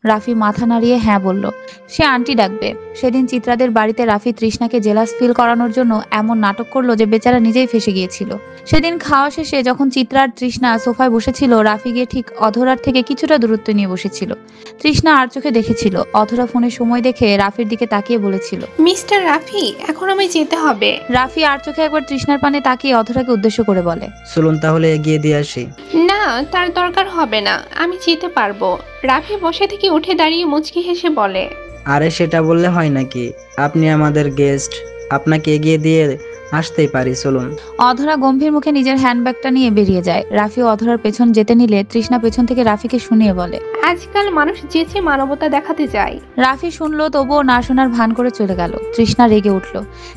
রাফি মাথা নাড়িয়ে হ্যাঁ বলল। সে আন্টি ডাকবে। সেদিন চিত্রাদের বাড়িতে রাফি তৃষ্ণাকে জেলাস ফিল করানোর জন্য এমন নাটক করলো যে বেচারা নিজেই ফেসে গিয়েছিল। সেদিন খাওয়া শেষে যখন চিত্রা আর তৃষ্ণা সোফায় বসেছিল, রাফি গিয়ে ঠিক অধরার থেকে কিছুটা দূরত্ব নিয়ে বসেছিল। তৃষ্ণা আর চোখে দেখেছিল। অধরা ফোনে সময় দেখে রাফির দিকে তাকিয়ে বলেছিল, মিস্টার রাফি, এখন আমায় যেতে হবে। রাফি আর চোখে একবার তৃষ্ণার পানে তাকিয়ে অধরাকে উদ্দেশ্য করে বলে, চলুন তাহলে এগিয়ে দিয়ে আসি। না, তার দরকার হবে না, আমি যেতে পারবো। রাফি বসে থেকে উঠে দাঁড়িয়ে মুচকি হেসে বলে, আরে সেটা বললে হয় নাকি? আপনি আমাদের গেস্ট, আপনাকে এগিয়ে দিয়ে আসতেই পারি, চলুন। অধরা গম্ভীর মুখে নিজের হ্যান্ডব্যাগটা নিয়ে বেরিয়ে যায়। রাফি অধরার পেছন যেতে নিলে তৃষ্ণা পেছন থেকে রাফিকে শুনিয়ে বলে, আজকাল মানুষ যেচে মানবতা দেখাতে যায়। রাফি শুনলো, তবুও না শোনার ভান করে চলে গেল। তৃষ্ণা রেগে উঠল,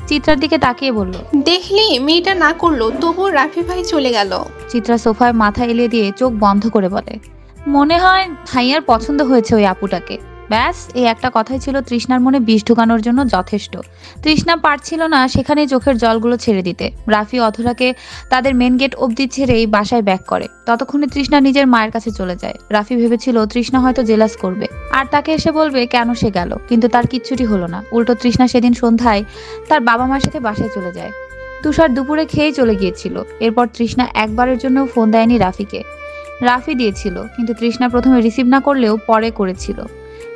চিত্রার দিকে তাকিয়ে বলল, দেখলি মেয়েটা না করলো, তবুও রাফি ভাই চলে গেল। চিত্রা সোফায় মাথা এলিয়ে দিয়ে চোখ বন্ধ করে বলে, মনে হয় ভাইয়ার পছন্দ হয়েছে ওই আপুটাকে। ব্যাস, এই একটা কথাই ছিল তৃষ্ণার মনে বিষ ঢুকানোর জন্য যথেষ্ট। তৃষ্ণা পারছিল না সেখানেই চোখের জলগুলো ছেড়ে দিতে। রাফি অধরাকে তাদের মেন গেট অবধি ছেড়েই বাসায় ব্যাক করে। ততক্ষণে তৃষ্ণা নিজের মায়ের কাছে চলে যায়। রাফি ভেবেছিল তৃষ্ণা হয়তো জেলাস করবে আর তাকে এসে বলবে কেন সে গেল, কিন্তু তার কিচ্ছুটি হলো না। উল্টো তৃষ্ণা সেদিন সন্ধ্যায় তার বাবা মায়ের সাথে বাসায় চলে যায়। তুষার দুপুরে খেয়েই চলে গিয়েছিল। এরপর তৃষ্ণা একবারের জন্য ফোন দেয়নি রাফিকে। রাফি দিয়েছিল, কিন্তু তৃষ্ণা প্রথমে রিসিভ না করলেও পরে করেছিল।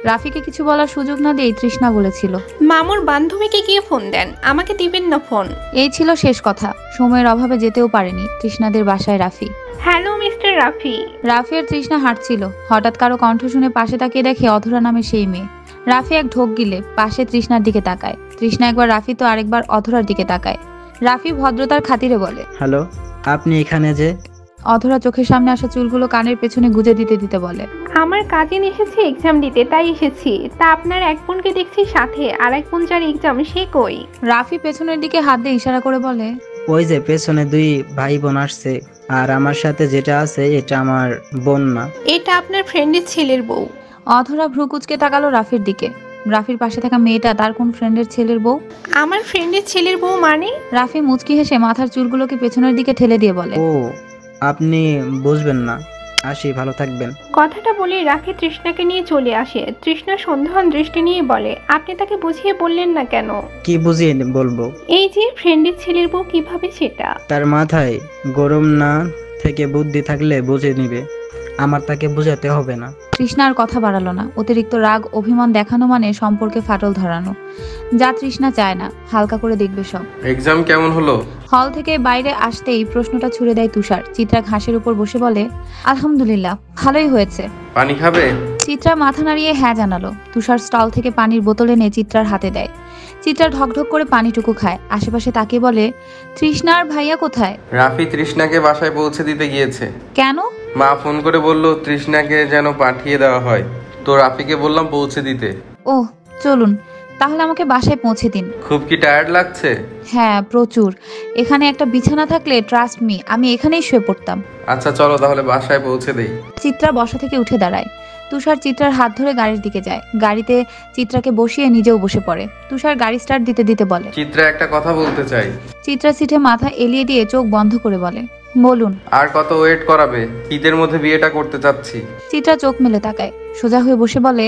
রাফিকে কিছু বলার সুযোগ না দিয়ে তৃষ্ণা বলেছিল, মামুর বান্ধবীকে গিয়ে ফোন দেন, আমাকে দিবেন না ফোন। এই ছিল শেষ কথা। সময়ের অভাবে যেতেও পারেনি তৃষ্ণাদের বাসায় রাফি। Hello mister Rafi. রাফি আর তৃষ্ণা হাঁটছিল। হঠাৎ কারো কণ্ঠ শুনে পাশে তাকিয়ে দেখে অধরা নামে সেই মেয়ে। রাফি এক ঢোক গিলে পাশে তৃষ্ণার দিকে তাকায়। তৃষ্ণা একবার রাফি তো আরেকবার অধরার দিকে তাকায়। রাফি ভদ্রতার খাতিরে বলে, হ্যালো, আপনি এখানে যে? অধরা চোখের সামনে আসা চুলগুলো কানের পেছনে গুজে দিতে দিতে বলে, আমার কাজিন এসেছে এক্সাম দিতে, তাই এসেছি। তা আপনার এক বোনকে দেখছি সাথে, আর এক বোন যার এক্সাম, সে কই? রাফি পেছনের দিকে হাত দিয়ে ইশারা করে বলে, ওই যে পেছনে দুই ভাই বোন আসছে, আর আমার সাথে যেটা আছে এটা আমার বোন না। এটা আপনার ফ্রেন্ডের ছেলের বউ। অধরা ভ্রু কুচকে তাকালো রাফির দিকে। রাফির পাশে থাকা মেয়েটা তার কোন ফ্রেন্ডের ছেলের বউ? আমার ফ্রেন্ডের ছেলের বউ মানে? রাফি মুচকি হেসে মাথার চুলগুলোকে পেছনের দিকে ঠেলে দিয়ে বলে, ও, আপনি বুঝবেন না, আসি, ভালো থাকবেন। কথাটা বলে রাফি তৃষ্ণাকে নিয়ে চলে আসে। তৃষ্ণা সন্দেহান দৃষ্টি নিয়ে বলে, আপনি তাকে বুঝিয়ে বললেন না কেন? কি বুঝিয়ে বলবো? এই যে ফ্রেন্ডের ছেলের বউ কিভাবে সেটা? তার মাথায় গরম না থেকে বুদ্ধি থাকলে বুঝে নিবে, আমার তাকে বোঝাতে হবে না। তৃষ্ণা আর কথা বাড়ালো না। অতিরিক্ত রাগ অভিমান দেখানো মানে সম্পর্কে ফাটল ধরানো, যা তৃষ্ণা চায় না। হালকা করে দেখবে সব। এক্সাম কেমন হলো? হল থেকে বাইরে আসতেই প্রশ্নটা ছুড়ে দেয় তুষার। চিত্রা ঘাসের উপর বসে বলে, আলহামদুলিল্লাহ, ভালোই হয়েছে। পানি খাবে? চিত্রা মাথা নাড়িয়ে হ্যাঁ জানালো। তুষার স্টল থেকে পানির বোতল এনে চিত্রার হাতে দেয়। চিত্রা ঢকঢক করে পানিটুকু খায়। আশেপাশে তাকিয়ে বলে, তৃষ্ণার ভাইয়া কোথায়? রাফি তৃষ্ণাকে বাসায় পৌঁছে দিতে গিয়েছে। কেন? মা ফোন করে বলল তৃষ্ণাকে যেন পাঠিয়ে দেওয়া হয়, তো রাফিকে বললাম পৌঁছে দিতে। ওহ, চলুন তাহলে আমাকে বাসায় পৌঁছে দিন। খুব কি টায়ার্ড লাগছে? হ্যাঁ, প্রচুর। এখানে একটা বিছানা থাকলে ট্রাস্ট মি, আমি এখানেই শুয়ে পড়তাম। আচ্ছা চলো তাহলে বাসায় পৌঁছে দেই। চিত্রা বসা থেকে উঠে দাঁড়ায়। তুষার চিত্রার হাত ধরে গাড়ির দিকে যায়। গাড়িতে চিত্রাকে বসিয়ে নিজেও বসে পড়ে। তুষার গাড়ি স্টার্ট দিতে দিতে বলে, চিত্রা একটা কথা বলতে চাই। চিত্রা সিটে মাথা এলিয়ে দিয়ে চোখ বন্ধ করে বলে, বলুন। আর কত ওয়েট করাবে? ঈদের মধ্যে বিয়েটা করতে চাচ্ছি। চিত্রা চোখ মেলে তাকায়। সোজা হয়ে বসে বলে,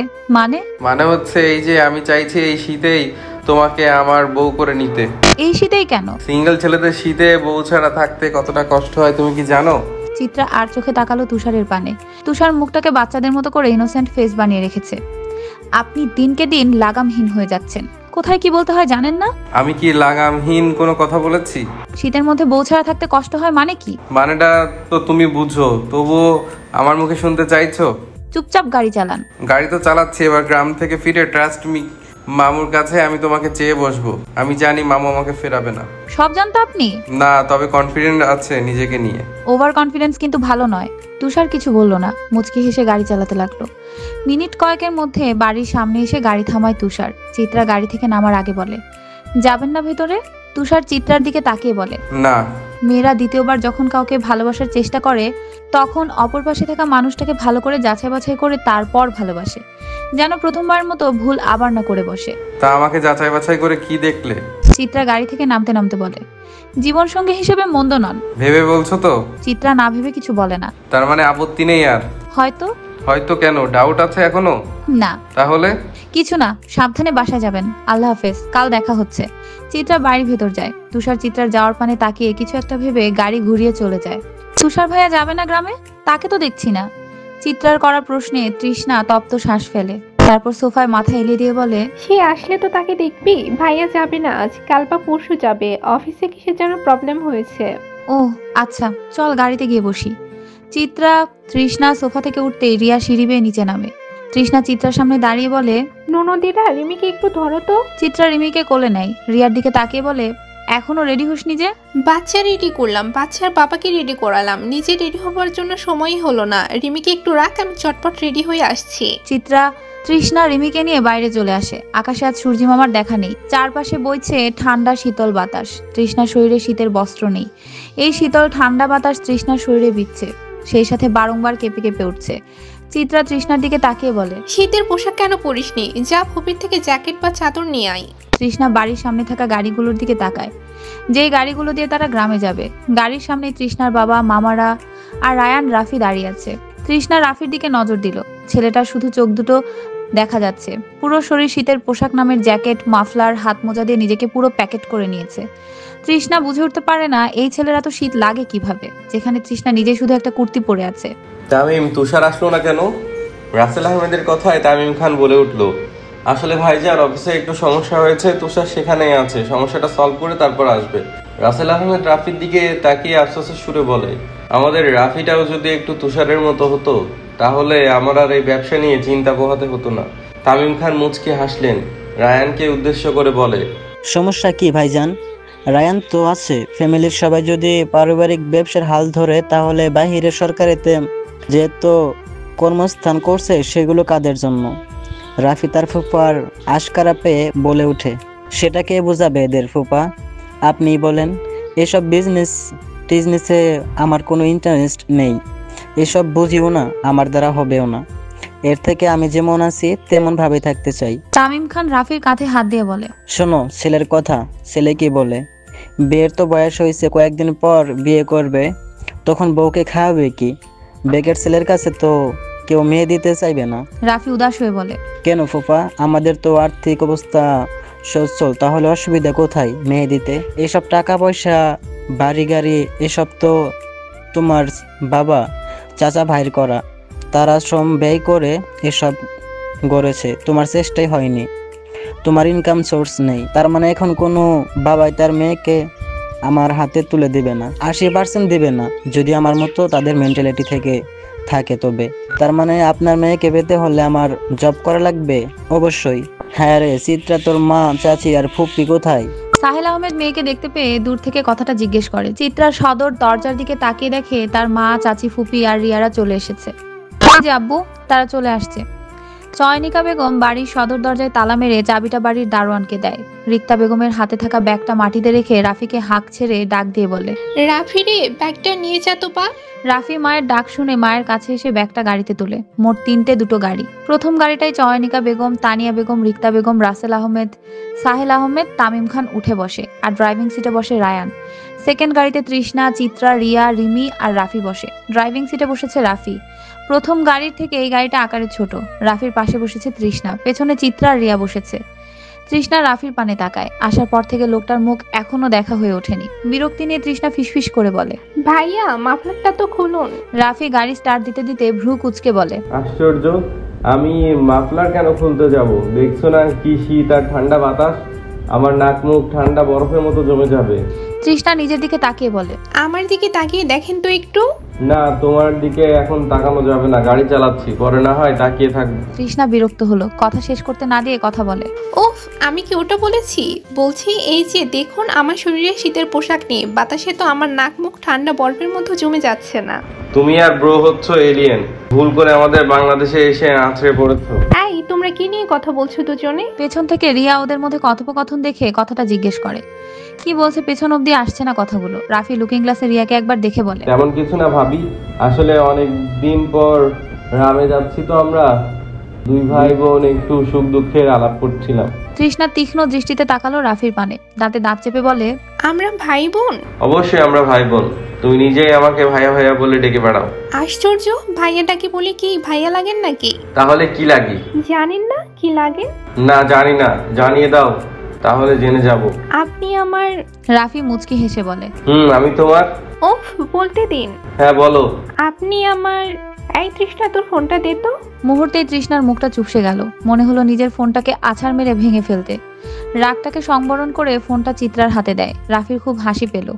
মানে হচ্ছে এই যে আমি চাইছি এই শীতেই তোমাকে আমার বউ করে নিতে। এই শীতেই কেন? সিঙ্গেল ছেলেদের শীতে বউ ছাড়া থাকতে কতটা কষ্ট হয় তুমি কি জানো? চিত্রা আর চোখে তাকালো তুষারের পানে। তুষার মুখটাকে বাচ্চাদের মতো করে ইনোসেন্ট ফেস বানিয়ে রেখেছে। আপনি দিনকে দিন লাগামহীন হয়ে যাচ্ছেন। কোথায় কি বলতে হয় জানেন না? আমি কি লাগামহীন কোনো কথা বলেছি? শীতের মধ্যে বউ ছাড়া থাকতে কষ্ট হয় মানে কি? মানেটা তো তুমি বুঝো, তবুও আমার মুখে শুনতে চাইছো? চুপচাপ গাড়ি চালান। গাড়ি তো চালাচ্ছি, এবার গ্রাম থেকে ফিরে ট্রাস্ট মি মামুর কাছে আমি তোমাকে চেয়ে বসবো। আমি জানি মামু আমাকে ফেরাবে না। সব জানতো আপনি? না, তবে কনফিডেন্ট আছে নিজেকে নিয়ে। ওভার কনফিডেন্স কিন্তু ভালো নয়। তুষার কিছু বলল না, মুচকি হেসে গাড়ি চালাতে লাগলো। মিনিট কয়েকের মধ্যে বাড়ির সামনে এসে গাড়ি থামায় তুষার। চিত্রা গাড়ি থেকে নামার আগে বলে, যাবেন না ভেতরে? তুষার চিত্রার দিকে তাকিয়ে বলে, না। মেয়েরা দ্বিতীয়বার যখন কাউকে ভালোবাসার চেষ্টা করে তখন অপর পাশে থাকা মানুষটাকে ভালো করে যাচাই বাছাই করে তারপর ভালোবাসে, যেন প্রথমবার মতো ভুল আবার না করে বসে। তা আমাকে যাচাই বাছাই করে কি দেখলে? চিত্রা গাড়ি থেকে নামতে নামতে বলে, জীবন সঙ্গী হিসেবে মন্দ নন। ভেবে বলছো তো? চিত্রা না ভেবে কিছু বলে না। তার মানে আপত্তি নেই আর? হয়তো। হয়তো কেন, ডাউট আছে এখনো? না তাহলে কিছু না, সাবধানে বাসায় যাবেন। আল্লাহ হাফেজ, কাল দেখা হচ্ছে। চিত্রা বাড়ির ভেতর যায়। তুষার চিত্রার যাওয়ার পানে তাকিয়ে কিছু একটা ভেবে গাড়ি ঘুরিয়ে চলে যায়। তুষার ভাইয়া যাবে না গ্রামে? তাকে তো দেখছি না। চিত্রার করা প্রশ্নে তৃষ্ণা তপ্ত শ্বাস ফেলে, তারপর সোফায় মাথা এলিয়ে দিয়ে বলে, সে আসলে তো তাকে দেখবি। ভাইয়া যাবে না আজ, কাল বা পরশু যাবে। অফিসে কিসের যেন প্রবলেম হয়েছে। ও আচ্ছা, চল গাড়িতে গিয়ে বসি। চিত্রা তৃষ্ণা সোফা থেকে উঠতেই রিয়া সিঁড়ি বেয়ে নিচে নামে। তৃষ্ণা চিত্রার সামনে দাঁড়িয়ে বলে, ননদিরা, রিমিকে একটু ধরো তো। চিত্রা রিমিকে কোলে নেয়। রিয়ার দিকে তাকিয়ে বলে, এখনো রেডি হসনি যে? বাচ্চা রেডি করলাম, বাচ্চার বাবাকে রেডি করালাম, নিজে রেডি হবার জন্য সময়ই হলো না। রিমিকে একটু রাখ, আমি চটপট রেডি হয়ে আসছি। চিত্রা তৃষ্ণা রিমিকে নিয়ে বাইরে চলে আসে। আকাশে আজ সূর্যি মামার দেখা নেই। চারপাশে বইছে ঠান্ডা শীতল বাতাস। তৃষ্ণার শরীরে শীতের বস্ত্র নেই। এই শীতল ঠান্ডা বাতাস তৃষ্ণার শরীরে বিচ্ছে, সেই সাথে বারংবার কেঁপে কেঁপে উঠছে। চিত্রা তৃষ্ণার দিকে তাকিয়ে বলে, শীতের পোশাক কেন পরিসনি? যা ফুপির থেকে জ্যাকেট বা চাদর নিয়ে আয়। তৃষ্ণা বাড়ির সামনে থাকা গাড়িগুলোর দিকে তাকায়, যেই গাড়িগুলো দিয়ে তারা গ্রামে যাবে। গাড়ির সামনে তৃষ্ণার বাবা, মামারা আর রায়ান, রাফি দাঁড়িয়ে আছে। তৃষ্ণা রাফির দিকে নজর দিল। ছেলেটার শুধু চোখ দুটো দেখা যাচ্ছে। পুরো শরীর শীতের পোশাক নামের জ্যাকেট, মাফলার, হাত মোজা দিয়ে নিজেকে পুরো প্যাকেট করে নিয়েছে। তৃষ্ণা বুঝে উঠতে পারে না এই ছেলের এত শীত লাগে কিভাবে, যেখানে তৃষ্ণা নিজে শুধু একটা কুর্তি পরে আছে। তামিম, তুষার আসলো না কেন? রাসেল আহমেদের কথায় তামিম খান বলে উঠলো, আসলে ভাইজান অফিসে একটু সমস্যা হয়েছে, তুষার সেখানেই আছে, সমস্যাটা সলভ করে তারপর আসবে। রাসেল আহমেদ রাফির দিকে তাকিয়ে আফসোসের সুরে বলে, আমাদের রাফিটাও যদি একটু তুষারের মতো হতো তাহলে আমার আর এই ব্যবসা নিয়ে চিন্তা পোহাতে হতো না। তামিম খান মুচকি হাসলেন। রায়ানকে উদ্দেশ্য করে বলে, সমস্যা কি ভাইজান? রায়ান তো আছে। ফ্যামিলির সবাই যদি পারিবারিক ব্যবসার হাল ধরে তাহলে বাহিরে সরকারিতে যে তো কর্মস্থান করছে সেগুলো কাদের জন্য? রাফি তার ফুপার আশকারা পেয়ে বলে ওঠে, সেটা কে বোঝাবে এদের ফুপা? আপনি বলেন। এসব টিজনেসে আমার কোনো ইন্টারেস্ট নেই, এসব বুঝিও না, আমার দ্বারা হবেও না। এর থেকে আমি যেমন আছি তেমন ভাবে থাকতে চাই। তামিম খান রাফির কাঁধে হাত দিয়ে বলে, শোনো ছেলের কথা, ছেলে কি বলে? বিয়ের তো বয়স হয়েছে, কয়েকদিন পর বিয়ে করবে, তখন বউকে খাওয়াবে কি? বেকের ছেলের কাছে তো কেউ মেয়ে দিতে চাইবে না। রাফি উদাস হয়ে বলে, কেন ফুফা, আমাদের তো আর্থিক অবস্থা সচ্ছল, তাহলে অসুবিধা কোথায় মেয়ে দিতে? এসব টাকা পয়সা, বাড়ি গাড়ি, এসব তো তোমার বাবা চাচা ভাইয়ের করা, তারা শ্রম ব্যয় করে এসব গড়েছে, তোমার চেষ্টাই হয়নি, তোমার ইনকাম সোর্স নেই। তার মানে এখন কোনো বাবাই তার মেয়েকে আমার হাতে তুলে দেবে না, 80% দেবে না, যদি আমার মতো তাদের মেন্টালিটি থেকে থাকে তবে। তার মানে আপনার মেয়েকে পেতে হলে আমার জব করা লাগবে? অবশ্যই। হ্যাঁ রে চিত্রা, তোর মা, চাচি আর ফুপ্পি কোথায়? সাহেল আহমেদ মেয়েকে দেখতে পেয়ে দূর থেকে কথাটা জিজ্ঞেস করে। চিত্রা সদর দরজার দিকে তাকিয়ে দেখে তার মা, চাচি, ফুপি আর রিয়ারা চলে এসেছে। এই যে আব্বু, তারা চলে আসছে। চয়নিকা বেগম বাড়ির সদর দরজায় তালা মেরে চাবিটা বাড়ির দারোয়ানকে দেয়। রিক্তা বেগমের হাতে থাকা ব্যাগটা মাটিতে রেখে রাফিকে হাঁক ছেড়ে ডাক দিয়ে বলে, রাফি রে, ব্যাগটা নিয়ে যা তো বা। রাফি মায়ের ডাক শুনে মায়ের কাছে এসে ব্যাগটা গাড়িতে তোলে। মোট দুটো গাড়ি। প্রথম গাড়িটায় চয়নিকা বেগম, তানিয়া বেগম, রিক্তা বেগম, রাসেল আহমেদ, সাহেল আহমেদ, তামিম খান উঠে বসে আর ড্রাইভিং সিটে বসে রায়ান। সেকেন্ড গাড়িতে তৃষ্ণা, চিত্রা, রিয়া, রিমি আর রাফি বসে। ড্রাইভিং সিটে বসেছে রাফি। প্রথম গাড়ির থেকে এই গাড়িটা আকারে ছোট। রাফির পাশে বসেছে তৃষ্ণা, পেছনে চিত্রা আর রিয়া বসেছে। তৃষ্ণা রাফির পানে তাকায়। আসার পর থেকে লোকটার মুখ এখনো দেখা হয়ে ওঠেনি। বিরক্তি নিয়ে তৃষ্ণা ফিসফিস করে বলে, ভাইয়া, মাফলারটা তো খুলুন। রাফি গাড়ি স্টার্ট দিতে দিতে ভ্রু কুচকে বলে, আশ্চর্য, আমি মাফলার কেন খুলতে যাব? দেখছো না কি শীত আর ঠান্ডা বাতাস, আমার নাক মুখ ঠান্ডা বরফের মতো জমে যাবে। তৃষ্ণা নিজের দিকে তাকিয়ে বলে, আমার দিকে তাকিয়ে দেখেন তো একটু। না, তোমার দিকে এখন তাকানো যাবে না, গাড়ি চালাচ্ছি, পরে না হয় তাকিয়ে থাকবো। তৃষ্ণা বিরক্ত হলো, কথা শেষ করতে না দিয়ে কথা বলে, ওফ, আমি কি ওটা বলেছি? বলছি এই যে দেখুন আমার শরীরে শীতের পোশাক নেই, বাতাসে তো আমার নাক মুখ ঠান্ডা বরফের মতো জমে যাচ্ছে না। তুমি আর ব্রো হচ্ছ এলিয়েন, ভুল করে আমাদের বাংলাদেশে এসে আছড়ে পড়েছো। এই, তোমরা কি নিয়ে কথা বলছো দুজনে? পেছন থেকে রিয়া ওদের মধ্যে কথোপকথন দেখে কথাটা জিজ্ঞেস করে। কি বলছে পেছন অব্দি আসছে না কথাগুলো। রাফি লুকিং গ্লাসে রিয়াকে একবার দেখে বলে, তেমন কিছু না ভাবি, আসলে অনেক দিন পর গ্রামে যাচ্ছি তো আমরা, দুই ভাই বোন একটু সুখ দুঃখের আলাপ করছিলাম। তৃষ্ণা তীক্ষ্ণ দৃষ্টিতে তাকালো রাফির পানে, দাঁতে দাঁত চেপে বলে, আমরা ভাই বোন? অবশ্যই আমরা ভাই বোন। তুমি নিজেই আমাকে ভাইয়া ভাইয়া বলে ডেকে বেড়াও। আশ্চর্য, ভাইয়াটাকে বলে কি ভাইয়া লাগেন নাকি? তাহলে কি লাগি? জানেন না কি লাগে? না জানি না, জানিয়ে দাও তাহলে জেনে যাব। আপনি আমার। রাফি মুচকি হেসে বলে, আমি তোমার। ওফ, বলতে দিন। হ্যাঁ বলো। আপনি আমার। এই তৃষ্ণা, তোর ফোনটা দে তো। মুহূর্তেই তৃষ্ণার মুখটা চুপসে গেল, মনে হলো নিজের ফোনটাকে আছাড় মেরে ভেঙে ফেলতে। রাগটাকে সংবরণ করে ফোনটা চিত্রার হাতে দেয়। রাফির খুব হাসি পেল,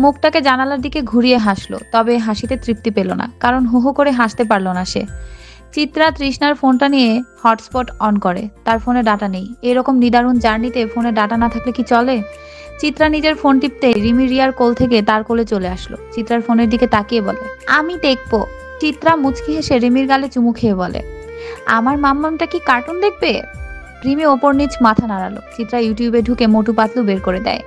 মুখটাকে জানালার দিকে ঘুরিয়ে হাসলো, তবে হাসিতে তৃপ্তি পেল না, কারণ হো হো করে হাসতে পারল না সে। চিত্রা তৃষ্ণার ফোনটা নিয়ে হটস্পট অন করে, তার ফোনে ডাটা নেই। এরকম নিদারুণ জার্নিতে ফোনে ডাটা না থাকলে কি চলে? চিত্রা নিজের ফোন টিপতে রিমি রিয়ার কোল থেকে তার কোলে চলে আসলো। চিত্রার ফোনের দিকে তাকিয়ে বলে, আমি দেখবো। চিত্রা মুচকি হেসে রিমির গালে চুমু খেয়ে বলে, আমার মাম্মামটা কি কার্টুন দেখবে? রিমি ওপর নিচ মাথা নাড়ালো। চিত্রা ইউটিউবে ঢুকে মোটু পাতলু বের করে দেয়।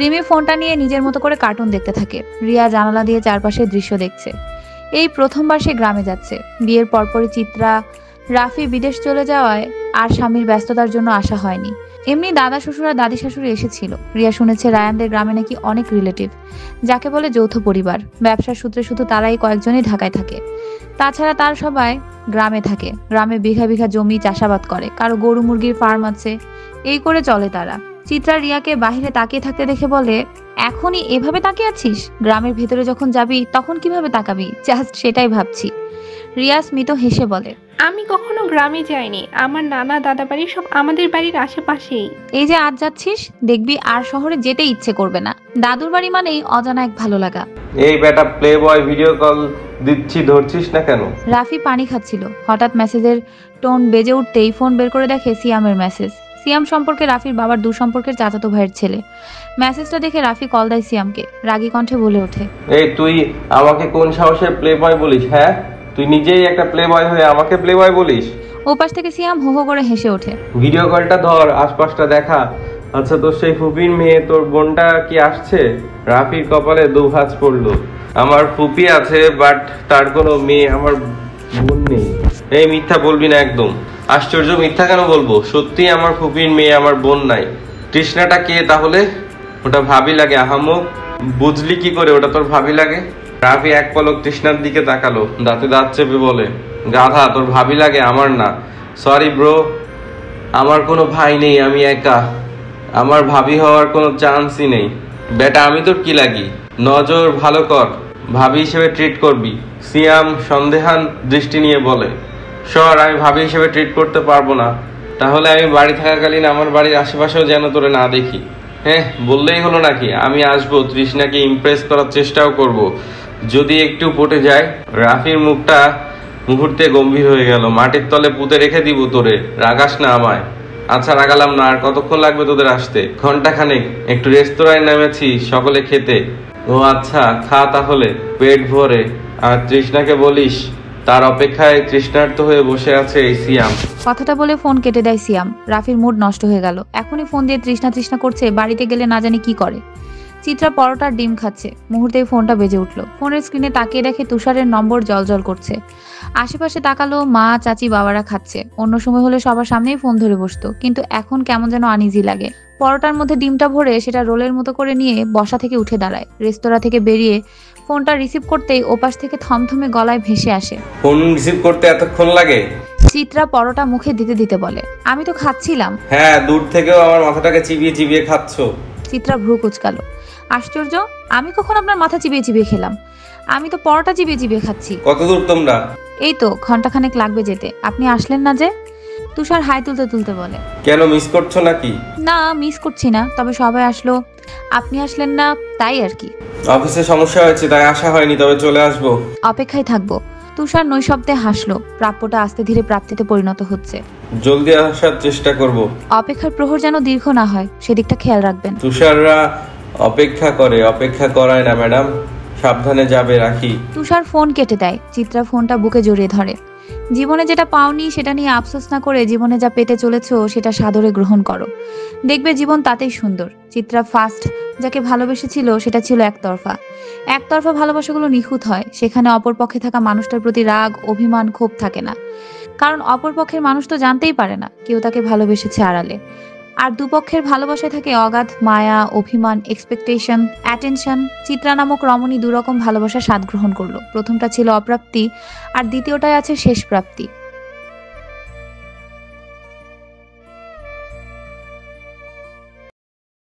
রিমি ফোনটা নিয়ে নিজের মতো করে কার্টুন দেখতে থাকে। রিয়া জানালা দিয়ে চারপাশের দৃশ্য দেখছে। এই প্রথমবার সে গ্রামে যাচ্ছে। বিয়ের পরপরই চিত্রা রাফি বিদেশ চলে যাওয়ায় আর স্বামীর ব্যস্ততার জন্য আসা হয়নি। এমনি দাদা শ্বশুর আর দাদি শাশুড়ি এসেছিল। রিয়া শুনেছে রায়ানদের গ্রামে নাকি অনেক রিলেটিভ, যাকে বলে যৌথ পরিবার। ব্যবসার সূত্রে শুধু তারাই কয়েকজনই ঢাকায় থাকে, তাছাড়া তার সবাই গ্রামে থাকে। গ্রামে বিঘা বিঘা জমি চাষাবাদ করে, কারো গরু মুরগির ফার্ম আছে, এই করে চলে তারা। চিত্রা রিয়াকে বাহিরে তাকিয়ে থাকতে দেখে বলে, এখনই এভাবে তাকিয়ে আছিস? গ্রামের ভেতরে যখন যাবি তখন কিভাবে তাকাবি? জাস্ট সেটাই ভাবছি। রিয়া স্মিত হেসে বলে, আমি কখনো গ্রামে যাইনি। আমার নানা দাদা বাড়ি সব আমাদের বাড়ির আশেপাশেই। এই যে আজ যাচ্ছিস, দেখবি আর শহরে যেতে ইচ্ছে করবে না। দাদুর বাড়ি মানেই অজানা এক ভালো লাগা। এই বেটা প্লে বয় ভিডিও কল দিচ্ছি, ধরছিস না কেন? রাফি পানি খাচ্ছিল। হঠাৎ মেসেজের টোন বেজে উঠতেই ফোন বের করে দেখে সিয়ামের মেসেজ। সিয়াম সম্পর্কে রাফির বাবার দূর সম্পর্কের চাচাতো ভাইয়ের ছেলে। মেসেজটা দেখে রাফি কল দেয় সিয়ামকে। রাগী কণ্ঠে বলে ওঠে, এই তুই আমাকে কোন সাহসে প্লে বয় বলিস? হ্যাঁ, তুই নিজেই একটা প্লে বয় হয়ে আমাকে প্লে বয় বলিস? ওপাশ থেকে সিয়াম হো হো করে হেসে ওঠে। ভিডিও কলটা ধর, আশপাশটা দেখা। আচ্ছা, তোর সেই ফুপির মেয়ে, তোর বোনটা কি আসছে? রাফির কপালে দুভাঁজ পড়লো। আমার ফুপি আছে, বাট তার কোনো মেয়ে, আমার বোন নেই। এই মিথ্যা বলবি না একদম। আশ্চর্য, মিথ্যা কেন বলবো? সত্যি আমার ফুপির মেয়ে, আমার বোন নাই। তৃষ্ণাটা কে তাহলে? ওটা ভাবি লাগে আহাম্মক। বুঝলি কি করে ওটা তোর ভাবি লাগে? রাফি এক পলক তৃষ্ণার দিকে তাকালো, দাঁতে দাঁত চেপে বলে, গাধা, তোর ভাবি লাগে, আমার না। সরি ব্রো, আমার কোনো ভাই নেই, আমি একা। আমার ভাবি হওয়ার কোনো চান্সই নেই। বেটা, আমি তোর কি লাগি? নজর ভালো কর, ভাবি হিসেবে ট্রিট করবি। সিয়াম সন্দেহান দৃষ্টি নিয়ে বলে, সর, আমি ভাবি হিসেবে ট্রিট করতে পারবো না। তাহলে আমি বাড়ি থাকাকালীন আমার বাড়ির আশেপাশেও যেন তোরে না দেখি। হ্যাঁ, বললেই হলো নাকি? আমি আসবো, তৃষ্ণাকে ইমপ্রেস করার চেষ্টাও করব। যদি একটু পটে যায়। রাফির মুখটা মুহূর্তে গম্ভীর হয়ে গেল। মাটির তলে পুঁতে রেখে দিব তোরে, রাগাস না আমায়। আচ্ছা, রাগালাম না। আর কতক্ষণ লাগবে তোদের আসতে? ঘন্টাখানেক। একটু রেস্তোরাঁয় নেমেছি সকলে খেতে। ও আচ্ছা, খা তাহলে পেট ভরে। আর তৃষ্ণাকে বলিস তার অপেক্ষায় তৃষ্ণার্ত হয়ে বসে আছে এই সিয়াম। কথাটা বলে ফোন কেটে দেয় সিয়াম। রাফির মুড নষ্ট হয়ে গেল। এখনই ফোন দিয়ে তৃষ্ণা তৃষ্ণা করছে, বাড়িতে গেলে না জানি কি করে। চিত্রা পরোটার ডিম খাচ্ছে। মুহূর্তেই ফোনটা বেজে উঠল। ফোনের স্ক্রিনে তাকিয়ে দেখে তুষারের নম্বর জলজল করছে। আশেপাশে তাকালো, মা চাচি বাবারা খাচ্ছে। অন্য সময় হলে সবার সামনেই ফোন ধরে বসতো, কিন্তু এখন কেমন যেন আনইজি লাগে। পরোটার মধ্যে ডিমটা ভরে সেটা রোলের মতো করে নিয়ে বসা থেকে উঠে দাঁড়ায়। রেস্তোরাঁ থেকে বেরিয়ে ফোনটা রিসিভ করতেই ওপাশ থেকে থমথমে গলায় ভেসে আসে, ফোন রিসিভ করতে এতক্ষণ লাগে? চিত্রা পরোটা মুখে দিতে দিতে বলে, আমি তো খাচ্ছিলাম। হ্যাঁ, দূর থেকেও আমার মাথাটাকে চিবিয়ে চিবিয়ে খাচ্ছ। চিত্রা ভ্রু কুচকালো। আশ্চর্য, আমি কখন আপনার মাথা চিবিয়ে চিবিয়ে খেলাম? আমি তো পরোটা চিবিয়ে চিবিয়ে খাচ্ছি। কত দূর তোমরা? এই তো ঘন্টাখানেক লাগবে যেতে। আপনি আসলেন না যে? তুষার হাই তুলতে তুলতে বলে, কেন, মিস করছো নাকি? না, মিস করছি না, তবে সবাই আসলো, আপনি আসলেন না, তাই আর কি। অফিসে সমস্যা হয়েছে, তাই আসা হয়নি, তবে চলে আসবো। অপেক্ষায় থাকবো। তুষার নৈশব্দে হাসলো। প্রাপ্যটা আস্তে ধীরে প্রাপ্তিতে পরিণত হচ্ছে। জলদি আসার চেষ্টা করব। অপেক্ষার প্রহর যেন দীর্ঘ না হয়, সেদিকটা খেয়াল রাখবেন। তুষাররা অপেক্ষা করে, অপেক্ষা করায় না ম্যাডাম। সাবধানে যাবে, রাখি। তুষার ফোন কেটে দেয়। চিত্রা ফোনটা বুকে জড়িয়ে ধরে। জীবনে যেটা পাওনি সেটা নিয়ে আফসোস না করে জীবনে যা পেতে চলেছো সেটা সাদরে গ্রহণ করো, দেখবে জীবন তাতেই সুন্দর। চিত্রা ফার্স্ট যাকে ভালোবেসেছিল সেটা ছিল একতরফা। একতরফা ভালোবাসাগুলো নিখুঁত হয়, সেখানে অপরপক্ষে থাকা মানুষটার প্রতি রাগ, অভিমান, ক্ষোভ থাকে না, কারণ অপরপক্ষের মানুষ তো জানতেই পারে না কেউ তাকে ভালোবেসেছে আড়ালে। আর দুপক্ষের ভালোবাসায় থাকে অগাধ মায়া, অভিমান, এক্সপেকটেশন, অ্যাটেনশন। চিত্রা নামক রমণী দুরকম ভালোবাসা স্বাদ গ্রহণ করলো। প্রথমটা ছিল অপ্রাপ্তি আর দ্বিতীয়টায় আছে শেষ প্রাপ্তি।